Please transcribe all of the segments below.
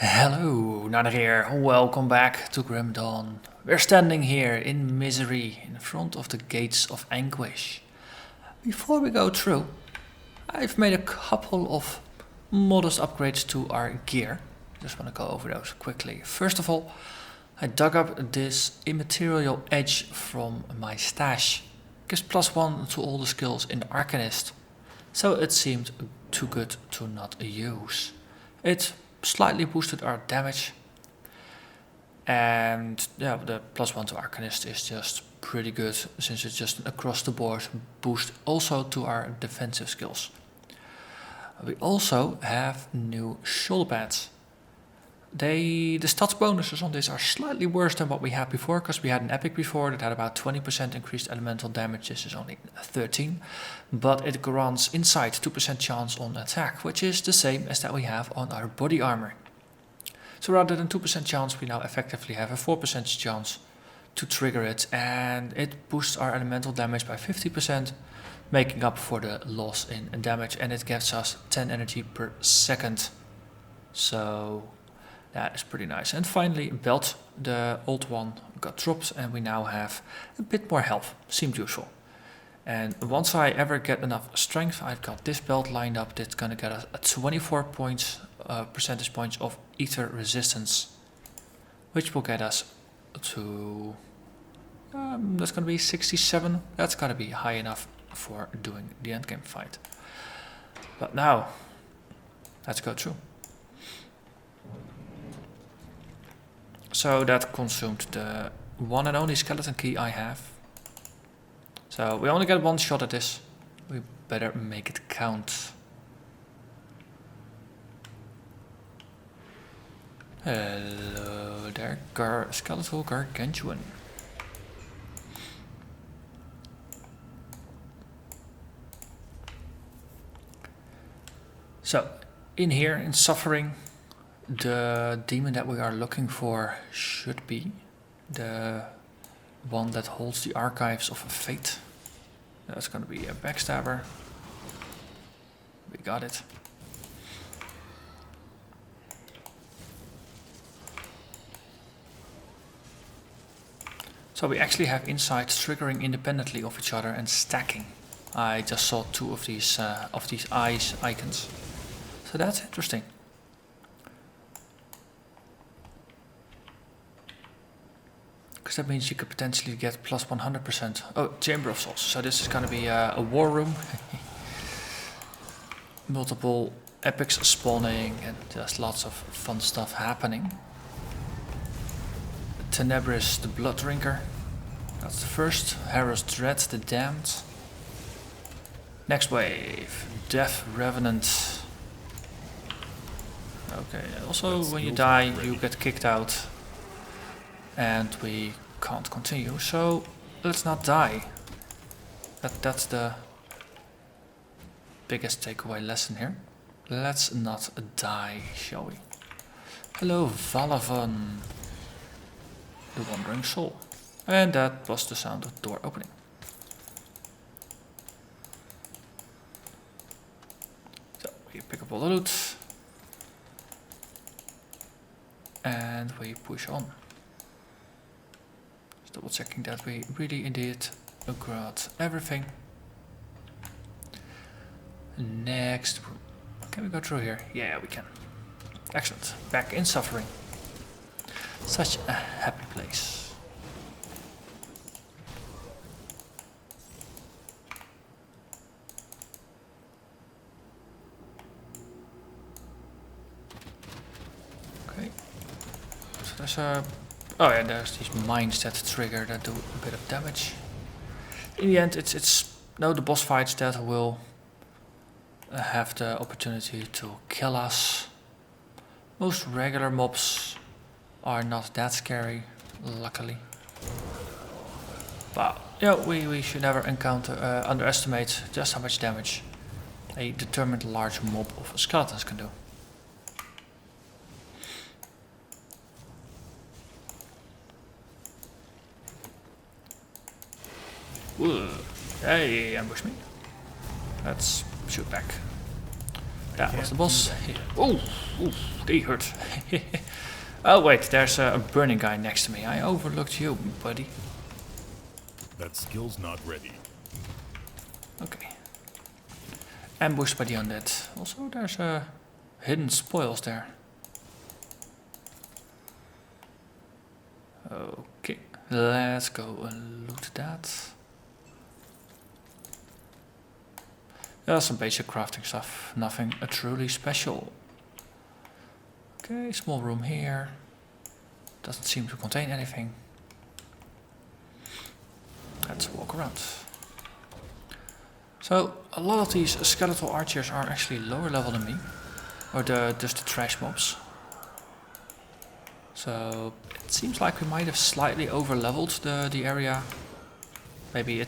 Hello, Narnach here. Welcome back to Grim Dawn. We're standing here in misery in front of the gates of anguish. Before we go through, I've made a couple of modest upgrades to our gear. Just want to go over those quickly. First of all, I dug up this immaterial edge from my stash. Gives +1 to all the skills in Arcanist. So it seemed too good to not use. It slightly boosted our damage, and yeah, the +1 to Arcanist is just pretty good since it's just an across the board boost also to our defensive skills. We also have new shoulder pads. The stats bonuses on this are slightly worse than what we had before, because we had an epic before that had about 20% increased elemental damage. This is only 13, but it grants inside 2% chance on attack, which is the same as that we have on our body armor. So rather than 2% chance, we now effectively have a 4% chance to trigger it, and it boosts our elemental damage by 50%, making up for the loss in damage, and it gives us 10 energy per second. So that is pretty nice. And finally, belt. The old one got dropped and we now have a bit more health. Seemed useful. And once I ever get enough strength, I've got this belt lined up that's going to get us a 24 percentage points of ether resistance, which will get us to that's going to be 67. That's going to be high enough for doing the endgame fight. But now, let's go through. So that consumed the one and only skeleton key I have. So we only get one shot at this. We better make it count. Hello there, skeletal gargantuan. So in here, in suffering, the demon that we are looking for should be the one that holds the archives of fate. That's going to be a backstabber. We got it. So we actually have insights triggering independently of each other and stacking. I just saw two of these eyes icons. So that's interesting. Because that means you could potentially get plus 100%. Oh, Chamber of Souls. So this is going to be a war room. Multiple epics spawning and just lots of fun stuff happening. Tenebris, the Blood Drinker. That's the first. Harrow's Dread, the Damned. Next wave, Death Revenant. Okay, also when you die you get kicked out. And we can't continue, so let's not die. That's the biggest takeaway lesson here. Let's not die, shall we? Hello, Valavan, the Wandering Soul. And that was the sound of the door opening. So we pick up all the loot. And we push on. Double checking that we really indeed got everything. Next room. Can we go through here? Yeah, we can. Excellent. Back in suffering. Such a happy place. Okay. So there's a oh yeah, there's these mines that trigger that do a bit of damage. In the end, it's the boss fights that will have the opportunity to kill us. Most regular mobs are not that scary, luckily. But yeah, we should never underestimate just how much damage a determined large mob of skeletons can do. Ooh. Hey, ambush me. Let's shoot back. That was the boss. Oh, they hurt. Oh wait, there's a burning guy next to me. I overlooked you, buddy. That skill's not ready. Okay. Ambushed by the undead. Also, there's hidden spoils there. Okay, let's go and loot that. There's some basic crafting stuff, nothing truly special. Okay, small room here. Doesn't seem to contain anything. Let's walk around. So, a lot of these skeletal archers are actually lower level than me. Or just the trash mobs. So, it seems like we might have slightly over leveled the area. Maybe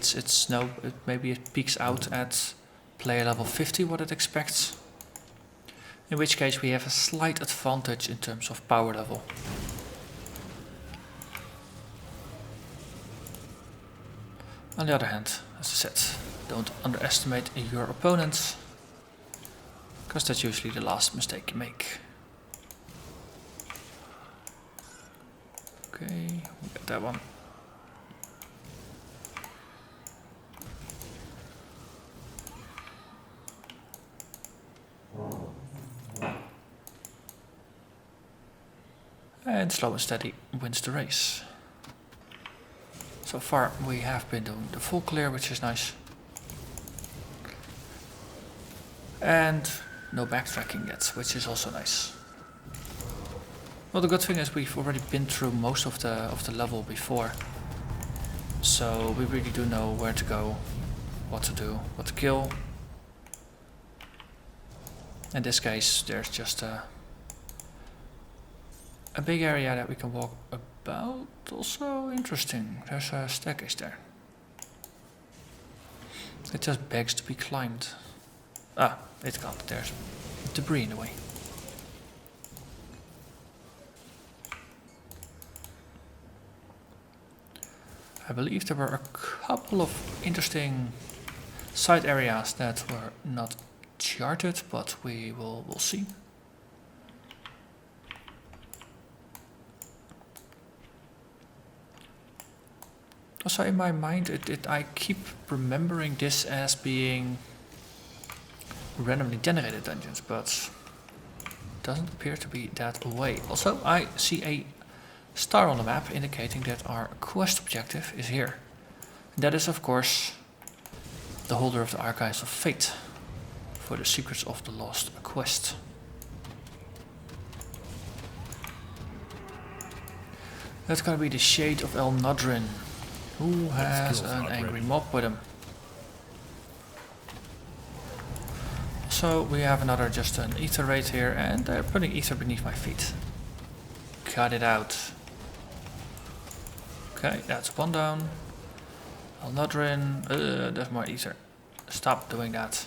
maybe it peaks out at player level 50, what it expects. In which case we have a slight advantage in terms of power level. On the other hand, as I said, don't underestimate your opponents, because that's usually the last mistake you make. Okay, we got that one. And slow and steady wins the race. So far we have been doing the full clear, which is nice. And no backtracking yet, which is also nice. Well, the good thing is we've already been through most of the level before. So we really do know where to go, what to do, what to kill. In this case, there's just a big area that we can walk about. Also interesting. There's a staircase there. It just begs to be climbed. Ah, it can't. There's debris in the way. I believe there were a couple of interesting side areas that were not charted, but we'll see. Also in my mind, I keep remembering this as being randomly generated dungeons, but it doesn't appear to be that way. Also, I see a star on the map indicating that our quest objective is here. And that is, of course, the holder of the Archives of Fate for the Secrets of the Lost quest. That's gonna be the Shade of El Nadrin, who has an angry mob with him. So we have another just an ether raid here, and they're putting ether beneath my feet. Cut it out. Okay, that's one down. El Nadrin, there's more ether. Stop doing that.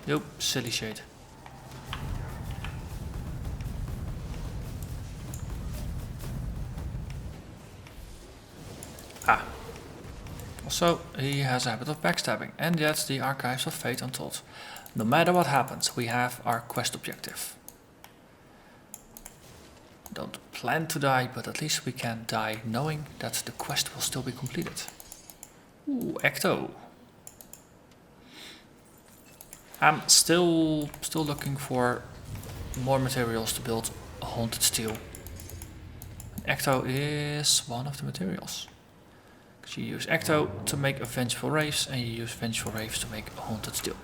Nope, silly shade. Ah. Also, he has a habit of backstabbing, and that's the Archives of Fate Untold. No matter what happens, we have our quest objective. Don't plan to die, but at least we can die knowing that the quest will still be completed. Ooh, Ecto. I'm still looking for more materials to build a Haunted Steel. Ecto is one of the materials. Because you use Ecto to make a Vengeful Wraiths, and you use Vengeful Wraiths to make a Haunted Steel.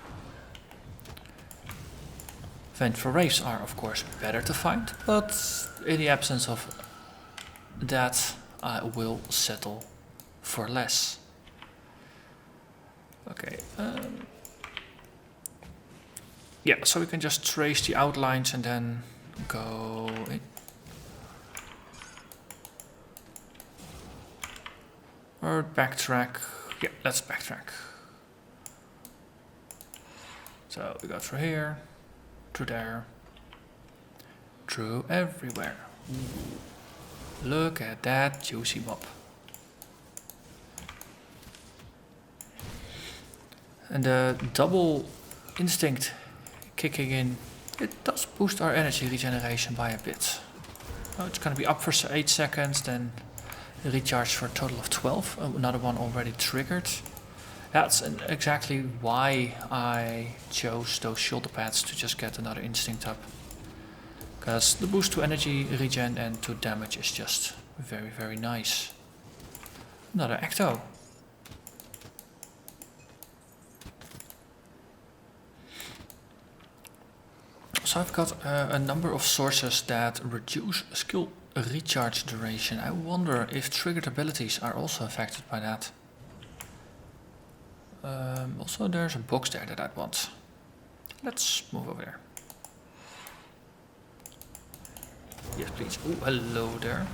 Vengeful Wraiths are of course better to find, but in the absence of that, I will settle for less. Okay. Yeah, so we can just trace the outlines and then go in. Or backtrack. Yeah, let's backtrack. So we go through here, through there, through everywhere. Ooh. Look at that juicy mob. And the double instinct kicking in It does boost our energy regeneration by a bit. Oh, it's gonna be up for 8 seconds, then recharge for a total of 12. Oh, another one already triggered. That's exactly why I chose those shoulder pads, to just get another instinct up. Because the boost to energy regen and to damage is just very, very nice. Another Ecto. So I've got a number of sources that reduce skill recharge duration. I wonder if triggered abilities are also affected by that. Also there's a box there that I'd want. Let's move over there. Yes please. Oh, hello there.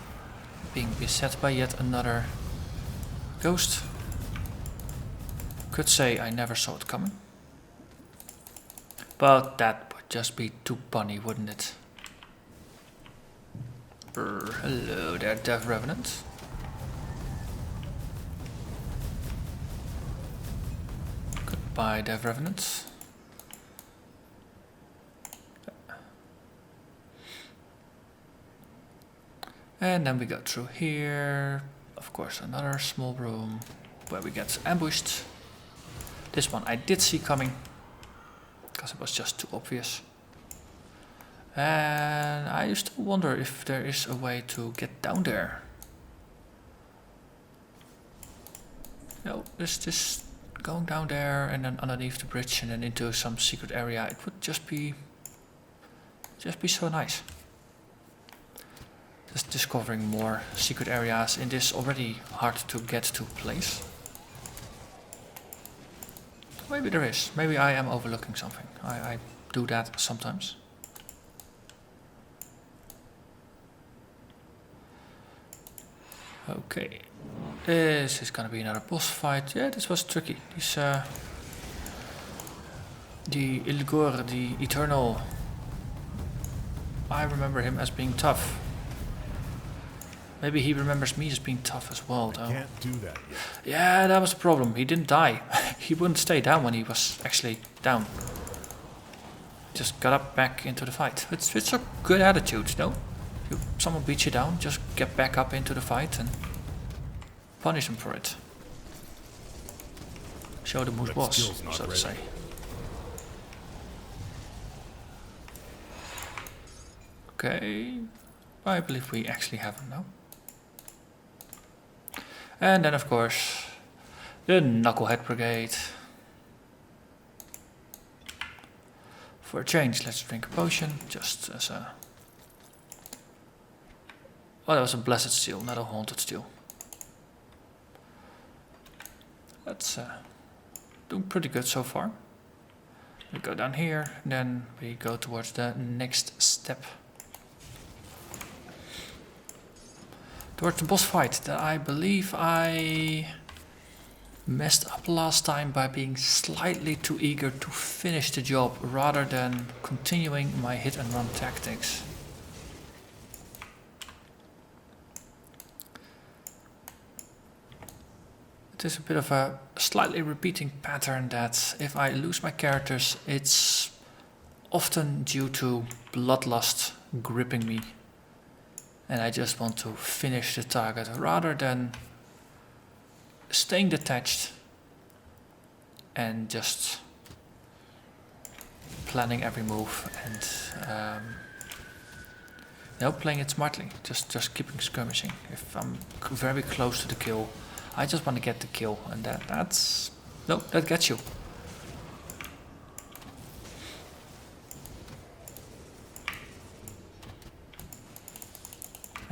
Being beset by yet another ghost. Could say I never saw it coming. But that would just be too punny, wouldn't it? Hello there, Death Revenant. Goodbye, Death Revenant. And then we go through here. Of course, another small room where we get ambushed. This one I did see coming, because it was just too obvious. And I still wonder if there is a way to get down there. No, there's this going down there and then underneath the bridge and then into some secret area. It would just be so nice. Just discovering more secret areas in this already hard to get to place. Maybe there is. Maybe I am overlooking something. I do that sometimes. Okay. This is gonna be another boss fight. Yeah, this was tricky. This the Ilgor, the Eternal. I remember him as being tough. Maybe he remembers me as being tough as well, though. Can't do that yet. Yeah, that was the problem. He didn't die. He wouldn't stay down when he was actually down. Just got up back into the fight. It's a good attitude, no? If someone beats you down, just get back up into the fight and punish him for it. Show them who's boss, so to say. Okay, I believe we actually have him now. And then of course, the Knucklehead Brigade. For a change, let's drink a potion, just as a... Oh, that was a Blessed Steel, not a Haunted Steel. That's doing pretty good so far. We go down here, and then we go towards the next step. Towards the boss fight that I believe I messed up last time by being slightly too eager to finish the job rather than continuing my hit and run tactics. It is a bit of a slightly repeating pattern that if I lose my characters, it's often due to bloodlust gripping me. And I just want to finish the target rather than staying detached and just planning every move and playing it smartly. Just keeping skirmishing. If I'm very close to the kill, I just want to get the kill, and that gets you.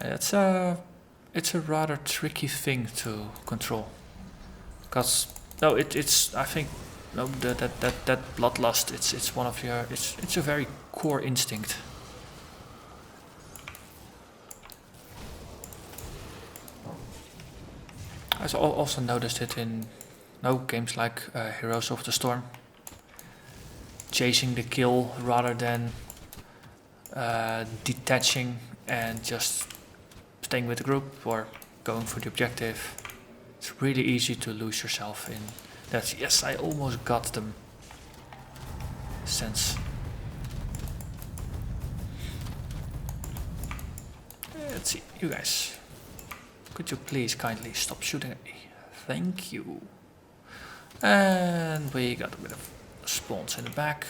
It's a rather tricky thing to control, because I think that bloodlust, it's one of your, it's a very core instinct. I also noticed it in games like Heroes of the Storm, chasing the kill rather than detaching and just staying with the group or going for the objective. It's really easy to lose yourself in that, yes, I almost got them sense. let's see, you guys. Could you please kindly stop shooting at me? Thank you. And we got a bit of spawns in the back.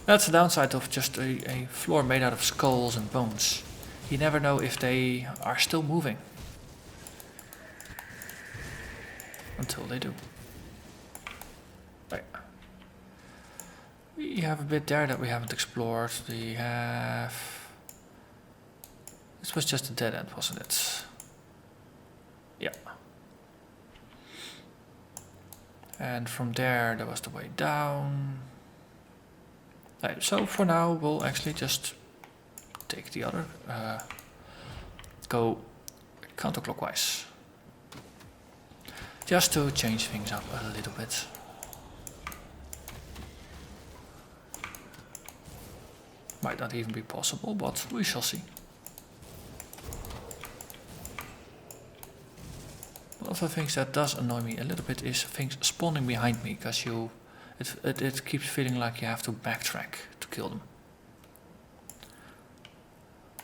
That's the downside of just a floor made out of skulls and bones. You never know if they are still moving. Until they do. Right. We have a bit there that we haven't explored. We have... This was just a dead end, wasn't it? Yeah. And from there was the way down. Right, so for now we'll actually just take the other, go counterclockwise. Just to change things up a little bit. Might not even be possible, but we shall see. One of the things that does annoy me a little bit is things spawning behind me, because it keeps feeling like you have to backtrack to kill them.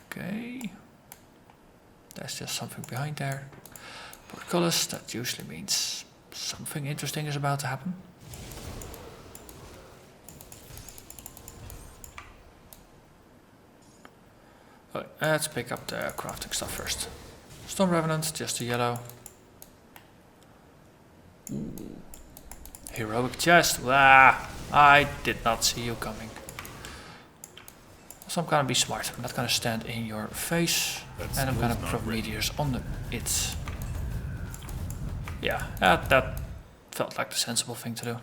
Okay. There's just something behind there. Portcullis, that usually means something interesting is about to happen. Right, let's pick up the crafting stuff first. Storm Revenant, just a yellow. Ooh. Heroic chest. Ah, I did not see you coming. So I'm gonna be smart. I'm not gonna stand in your face. And I'm gonna throw meteors on it. Yeah, that felt like the sensible thing to do.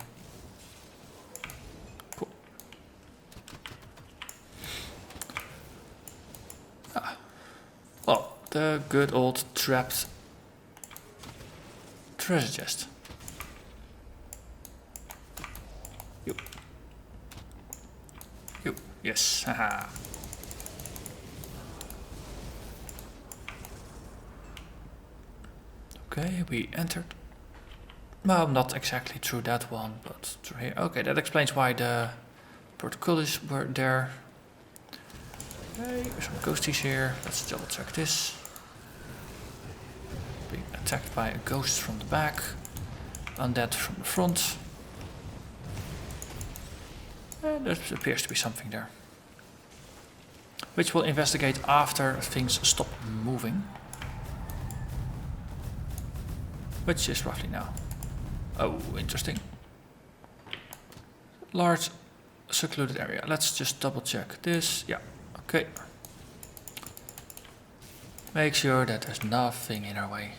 Cool. Ah. Well, the good old trapped treasure chest. You. Yes, haha. Okay, we entered. Well, not exactly through that one, but through here. Okay, that explains why the portcullis were there. Okay, some ghosties here. Let's double check this. Being attacked by a ghost from the back. Undead from the front. And there appears to be something there. Which we'll investigate after things stop moving. Which is roughly now. Oh, interesting. Large secluded area. Let's just double check this. Yeah, okay. Make sure that there's nothing in our way.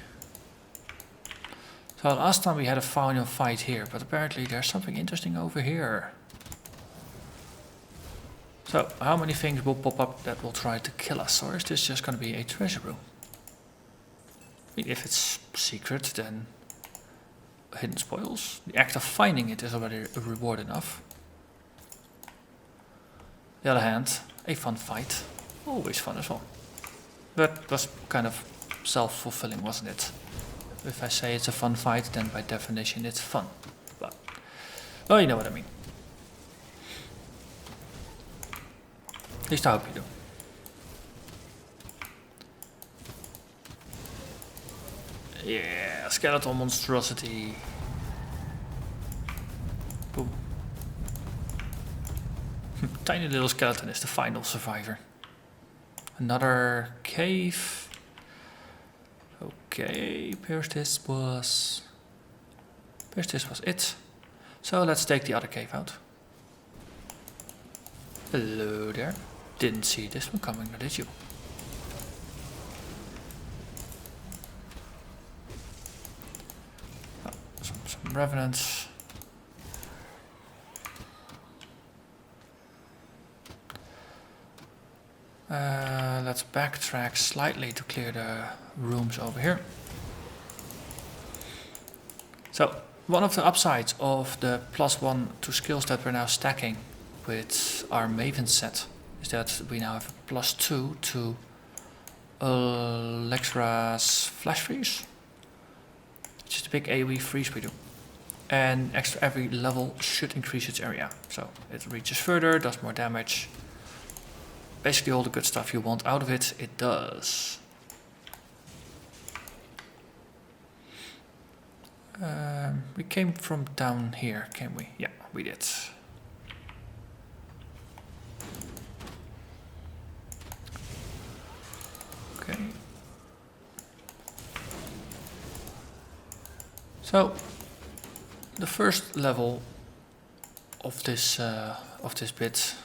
So last time we had a final fight here, but apparently there's something interesting over here. So, how many things will pop up that will try to kill us? Or is this just going to be a treasure room? I mean, if it's secret, then hidden spoils. The act of finding it is already a reward enough. On the other hand, a fun fight. Always fun as well. That was kind of self-fulfilling, wasn't it? If I say it's a fun fight, then by definition it's fun. But, well, you know what I mean. At least I hope you do. Yeah, skeletal monstrosity. Boom. Tiny little skeleton is the final survivor. Another cave. Okay, appears this was it. So let's take the other cave out. Hello there. Didn't see this one coming, or did you? Oh, some revenants. Let's backtrack slightly to clear the rooms over here. So, one of the upsides of the +1 to skills that we're now stacking with our Maven set is that we now have a +2 to Lexra's Flash Freeze, which is the big AoE freeze we do. And extra every level should increase its area. So it reaches further, does more damage. basically all the good stuff you want out of it, it does. We came from down here, came we? Yeah, we did. Okay. So, the first level of this bit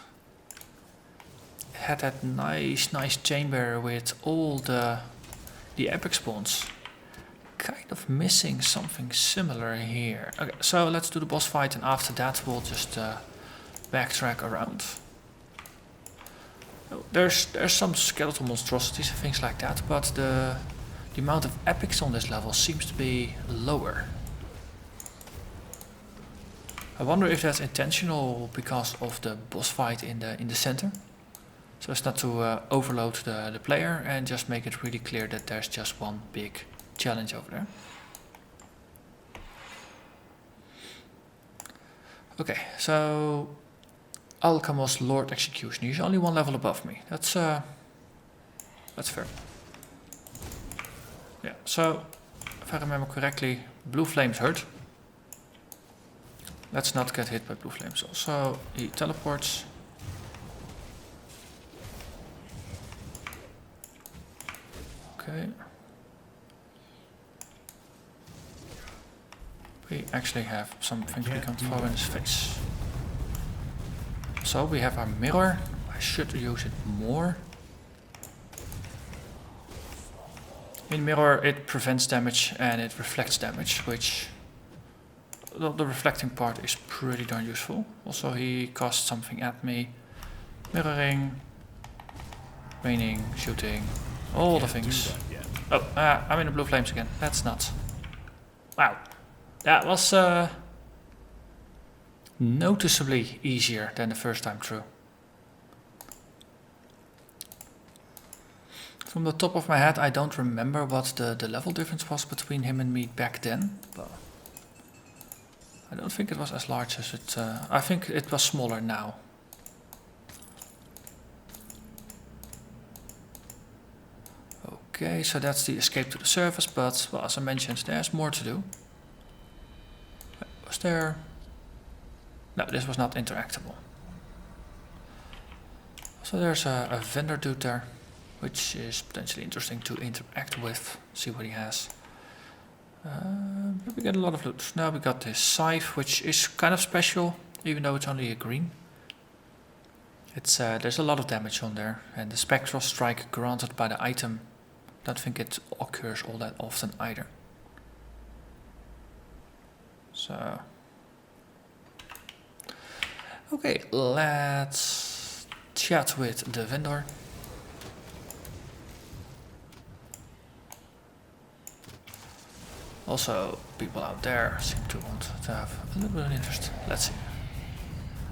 had that nice chamber with all the epic spawns. Kind of missing something similar here. Okay, so let's do the boss fight, and after that we'll just backtrack around. There's some skeletal monstrosities and things like that, but the amount of epics on this level seems to be lower. I wonder if that's intentional because of the boss fight in the center, so as not to overload the player and just make it really clear that there's just one big challenge over there. Okay, so Alkamos Lord Executioner. He's only one level above me. That's fair. Yeah. So if I remember correctly, blue flames hurt. Let's not get hit by blue flames. Also, he teleports. Okay. We actually have something we can throw in his face. So we have our mirror. I should use it more. In mirror it prevents damage and it reflects damage, which the reflecting part is pretty darn useful. Also he cast something at me. Mirroring, raining, shooting, all the things. Oh, I'm in the blue flames again. That's nuts. Wow. That was noticeably easier than the first time through. From the top of my head, I don't remember what the level difference was between him and me back then, but I don't think it was as large as it... I think it was smaller now. Okay, so that's the escape to the surface, but well, as I mentioned, there's more to do. Was there... No, this was not interactable. So there's a vendor dude there, which is potentially interesting to interact with, see what he has. We get a lot of loot. Now we got this scythe, which is kind of special, even though it's only a green. It's there's a lot of damage on there, and the spectral strike granted by the item, don't think it occurs all that often either. So, okay, let's chat with the vendor. Also, people out there seem to want to have a little bit of interest. Let's see.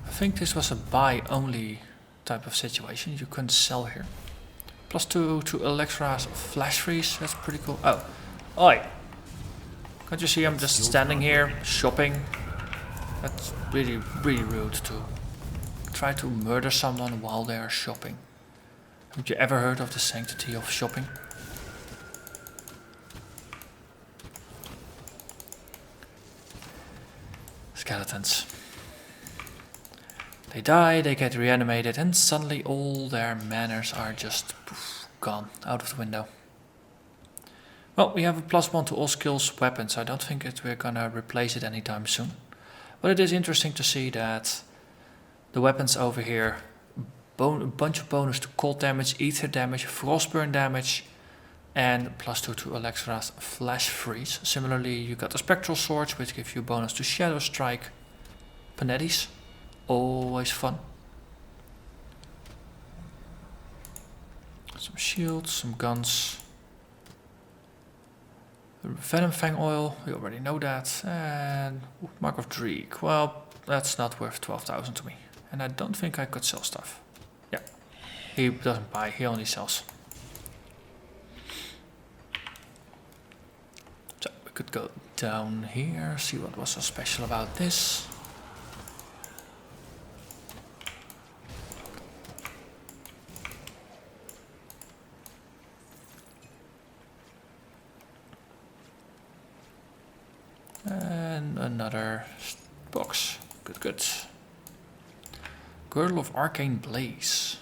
I think this was a buy only type of situation. You couldn't sell here. +2 to Electra's flash freeze. That's pretty cool. Oh, oi! Can't you see I'm just standing here shopping? That's really, really rude to try to murder someone while they are shopping. Have you ever heard of the sanctity of shopping? Skeletons. They die, they get reanimated, and suddenly all their manners are just poof, gone out of the window. Well, we have a +1 to all skills weapons. I don't think we're gonna replace it anytime soon. But it is interesting to see that the weapons over here, a bunch of bonus to cold damage, ether damage, frostburn damage, and +2 to Electra's flash freeze. Similarly, you got the spectral swords, which give you bonus to shadow strike. Panettis, always fun. Some shields, some guns. Venom Fang oil, we already know that. And Mark of Dreek. Well, that's not worth 12,000 to me. And I don't think I could sell stuff. Yeah, he doesn't buy, he only sells. So we could go down here, see what was so special about this. another box. Good, good. Girdle of Arcane Blaze.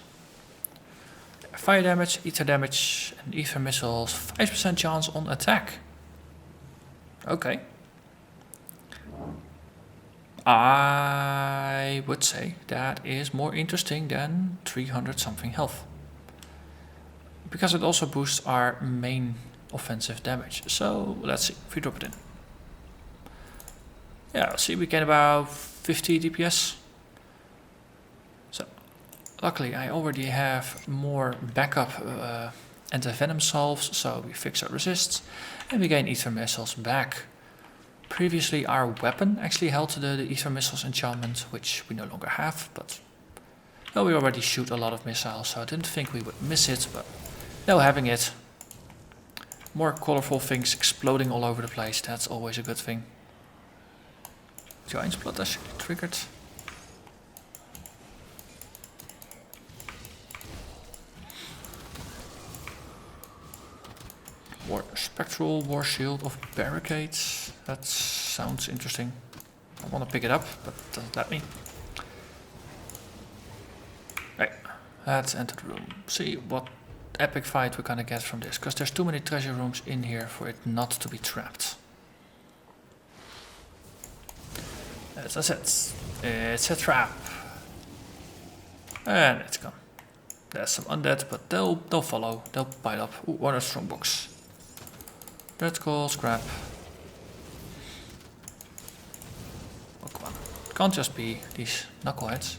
Fire damage, ether damage, and ether missiles. 5% chance on attack. Okay. I would say that is more interesting than 300 something health. Because it also boosts our main offensive damage. So let's see if we drop it in. Yeah, see, we get about 50 DPS. So luckily I already have more backup anti-venom salves, so we fix our resists and we gain ether missiles back. Previously our weapon actually held the ether missiles enchantment, which we no longer have, but well, we already shoot a lot of missiles, so I didn't think we would miss it, but now having it, more colorful things exploding all over the place, that's always a good thing. Giant's Blood actually triggered. Spectral War Shield of Barricades. That sounds interesting. I want to pick it up, but it doesn't let me. Right, let's enter the room. See what epic fight we're gonna get from this, because there's too many treasure rooms in here for it not to be trapped. As I said, it's a trap. And it's gone. There's some undead, but they'll follow. They'll pile up. Ooh, what a strong box. Red call, scrap. Oh, come on. It can't just be these knuckleheads.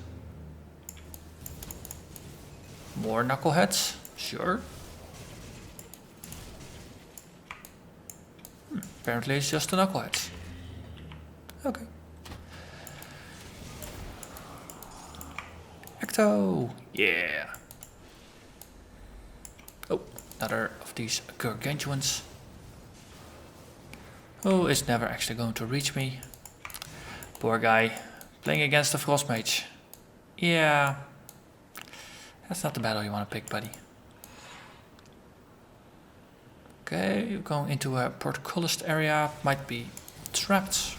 More knuckleheads? Sure. Apparently it's just the knuckleheads. Okay. Ecto! Yeah! Oh, another of these gargantuans. Oh, it's never actually going to reach me. Poor guy. Playing against the Frost Mage. Yeah. That's not the battle you want to pick, buddy. Okay, we're going into a portcullis area. Might be trapped.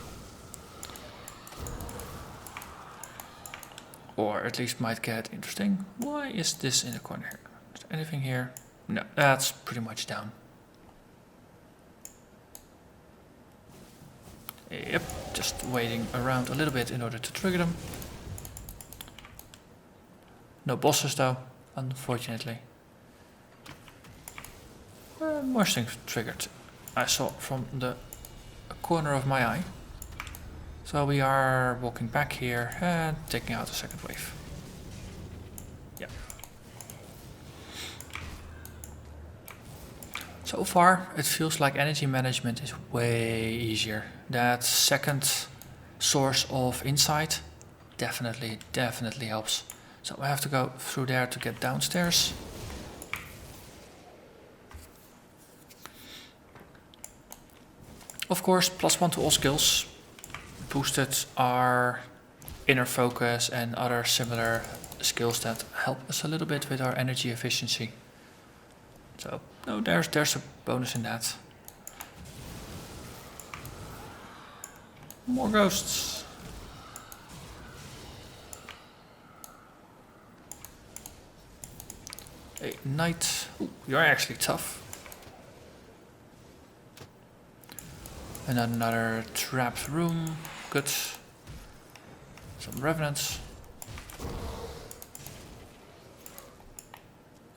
Or at least might get interesting. Why is this in the corner here? Is there anything here? No, that's pretty much down. Yep, just waiting around a little bit in order to trigger them. No bosses though, unfortunately. More things triggered. I saw from the corner of my eye. So we are walking back here and taking out the second wave. Yeah. So far it feels like energy management is way easier. That second source of insight definitely helps. So I have to go through there to get downstairs. Of course, +1 to all skills. Boosted our inner focus and other similar skills that help us a little bit with our energy efficiency. So no, there's a bonus in that. More ghosts. A knight. Ooh, you're actually tough. And another trapped room. Good. Some revenants.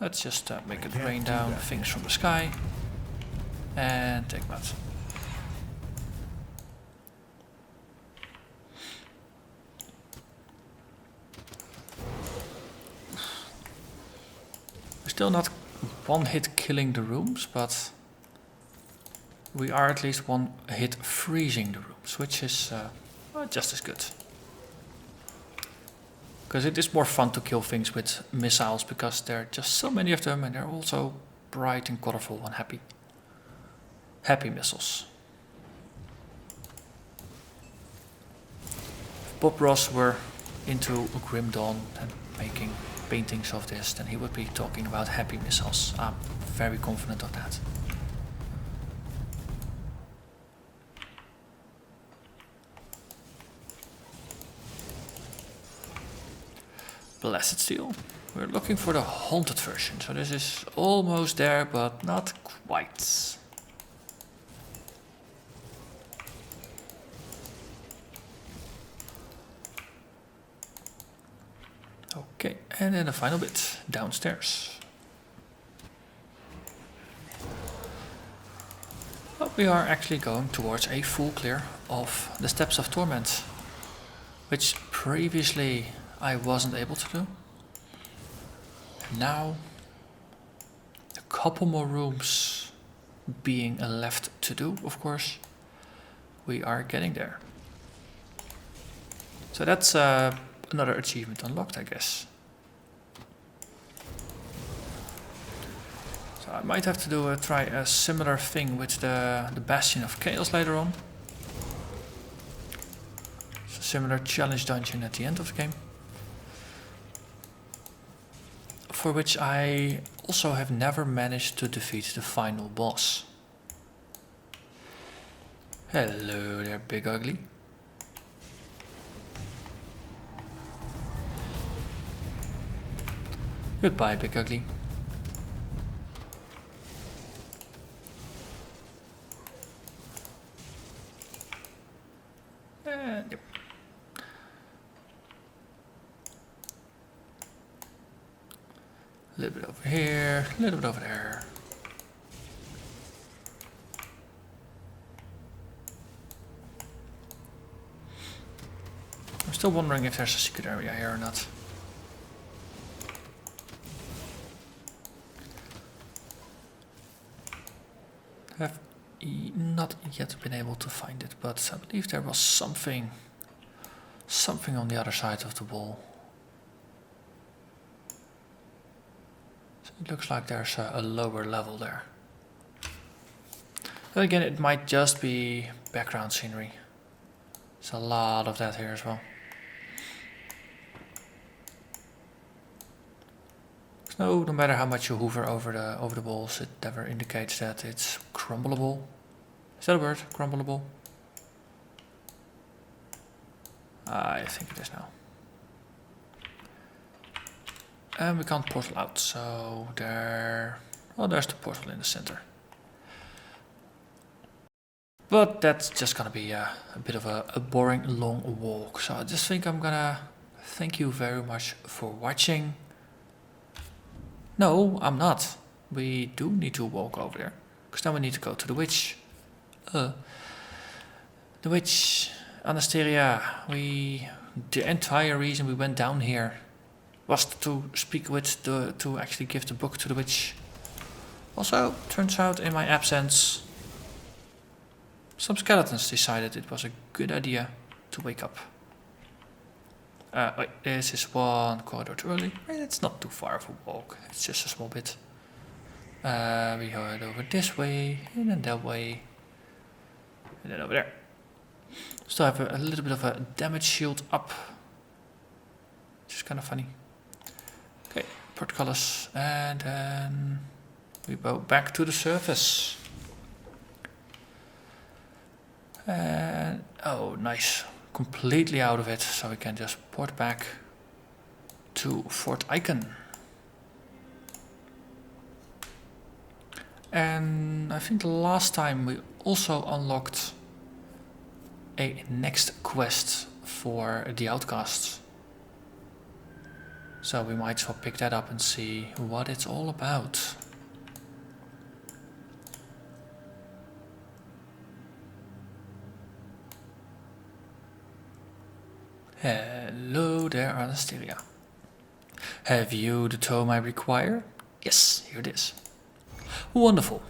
Let's just make it rain down things from the sky. And take them out. We're still not one hit killing the rooms, but we are at least one hit freezing the rooms, which is just as good. Because it is more fun to kill things with missiles, because there are just so many of them and they're also bright and colorful and happy. Happy missiles. If Bob Ross were into Grim Dawn and making paintings of this, then he would be talking about happy missiles. I'm very confident of that. Blasted Steel. We're looking for the haunted version, so this is almost there, but not quite. Okay, and then the final bit, downstairs. Well, we are actually going towards a full clear of the Steps of Torment, which previously I wasn't able to do. Now, a couple more rooms being left to do, of course, we are getting there. So that's another achievement unlocked, I guess. So I might have to try a similar thing with the Bastion of Chaos later on. It's a similar challenge dungeon at the end of the game, for which I also have never managed to defeat the final boss. Hello there, Big Ugly. Goodbye, Big Ugly. Yep. A little bit over here, a little bit over there. I'm still wondering if there's a secret area here or not. Have not yet been able to find it, but I believe there was something on the other side of the wall. So it looks like there's a lower level there. Then again, it might just be background scenery. There's a lot of that here as well. No matter how much you hover over the walls, it never indicates that it's crumbleable. Is that a word? Crumbleable? I think it is now. And we can't portal out, so there... Well, there's the portal in the center. But that's just gonna be a bit of a boring long walk. So I just think I'm gonna thank you very much for watching. No, I'm not. We do need to walk over there, because then we need to go to the witch. The witch, Anastasia. The entire reason we went down here was to speak with to actually give the book to the witch. Also, turns out in my absence, some skeletons decided it was a good idea to wake up. Wait, this is one corridor too early. It's not too far of a walk. It's just a small bit. We head over this way, and then that way, and then over there. Still have a little bit of a damage shield up, which is kind of funny. Okay, portcullis, and then we go back to the surface. And oh, nice. Completely out of it, so we can just port back to Fort Icon. And I think the last time we also unlocked a next quest for the outcasts. So we might as well pick that up and see what it's all about. Hello there, Anastasia. Have you the tome I require? Yes, here it is. Wonderful.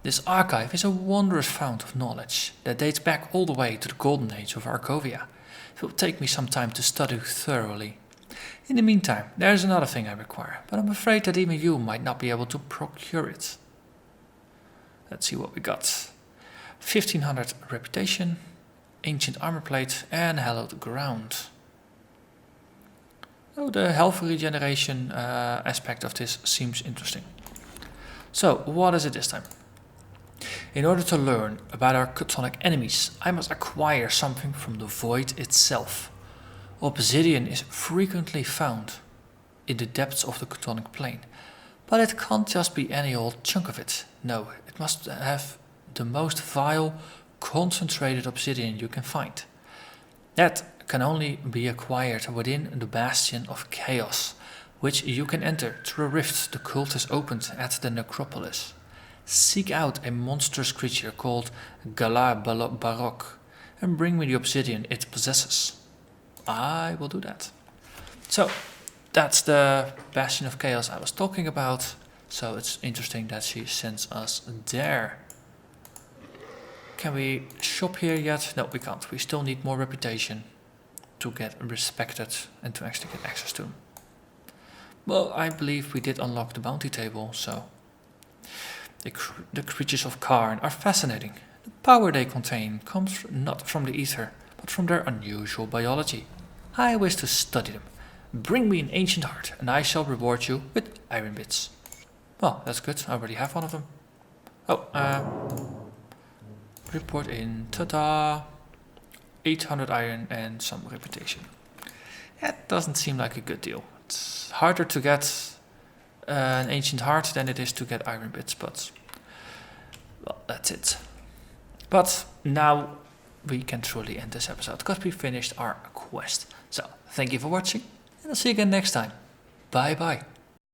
This archive is a wondrous fount of knowledge that dates back all the way to the golden age of Arcovia. It will take me some time to study thoroughly. In the meantime, there is another thing I require, but I'm afraid that even you might not be able to procure it. Let's see what we got. 1500 reputation, ancient armor plate, and hallowed ground. Oh, the health regeneration aspect of this seems interesting. So, what is it this time? In order to learn about our chthonic enemies, I must acquire something from the void itself. Obsidian is frequently found in the depths of the chthonic plane. But it can't just be any old chunk of it. No, it must have the most vile, concentrated obsidian you can find. That can only be acquired within the Bastion of Chaos, which you can enter through a rift the cult has opened at the necropolis. Seek out a monstrous creature called Barok and bring me the obsidian it possesses. I will do that. So, that's the Bastion of Chaos I was talking about. So it's interesting that she sends us there. Can we shop here yet? No, we can't. We still need more reputation to get respected and to actually get access to them. Well, I believe we did unlock the bounty table, so... The creatures of Karn are fascinating. The power they contain comes not from the ether, but from their unusual biology. I wish to study them. Bring me an ancient heart, and I shall reward you with iron bits. Well, that's good. I already have one of them. Oh, report in. Ta-da! 800 iron and some reputation. That doesn't seem like a good deal. It's harder to get an ancient heart than it is to get iron bits, but well, that's it. But now we can truly end this episode because we finished our quest. So thank you for watching, and I'll see you again next time. Bye bye.